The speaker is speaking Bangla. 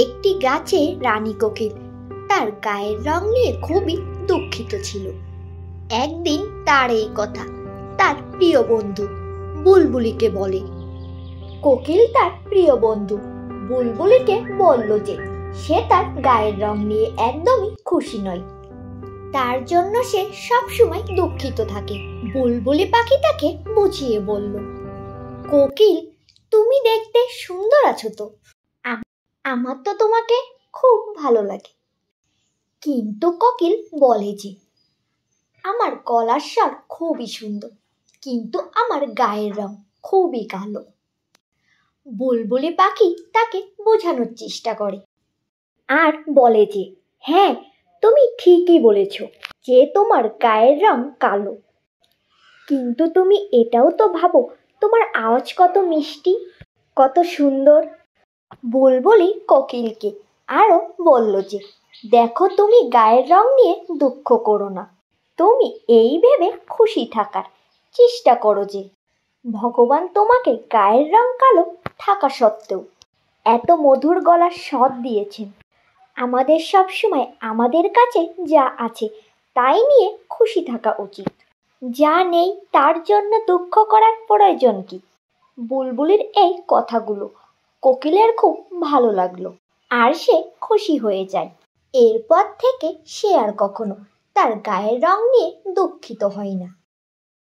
একটি গাছে রানী কোকিল তার গায়ের রং নিয়ে খুবই দুঃখিত ছিল। একদিন তার এই কথা তার প্রিয় বন্ধু বুলবুলিকে বলে। কোকিল তার প্রিয় বন্ধু বুলবুলিকে বলল যে সে তার গায়ের রং নিয়ে একদমই খুশি নয়, তার জন্য সে সবসময় দুঃখিত থাকে। বুলবুলি পাখি তাকে বুঝিয়ে বলল, কোকিল, তুমি দেখতে সুন্দর আছো তো, আমার তো তোমাকে খুব ভালো লাগে। কিন্তু কোকিল বলে যে আমার গলার স্বর খুবই সুন্দর, কিন্তু আমার গায়ের রং খুবই কালো। বুলবুলি পাখি তাকে বোঝানোর চেষ্টা করে আর বলে যে হ্যাঁ, তুমি ঠিকই বলেছ যে তোমার গায়ের রং কালো, কিন্তু তুমি এটাও তো ভাবো তোমার আওয়াজ কত মিষ্টি, কত সুন্দর। বুলবুলি কোকিলকে আরো বলল যে দেখো, তুমি গায়ের রং নিয়ে দুঃখ করো না, তুমি এই ভেবে খুশি থাকার চেষ্টা করো যে ভগবান তোমাকে গায়ের রং কালো থাকা সত্ত্বেও এত মধুর গলার স্বর দিয়েছেন। আমাদের সব সময় আমাদের কাছে যা আছে তাই নিয়ে খুশি থাকা উচিত, যা নেই তার জন্য দুঃখ করার প্রয়োজন কি। বুলবুলির এই কথাগুলো কোকিলের খুব ভালো লাগলো আর সে খুশি হয়ে যায়। এরপর থেকে সে আর কখনো তার গায়ের রং নিয়ে দুঃখিত হয় না।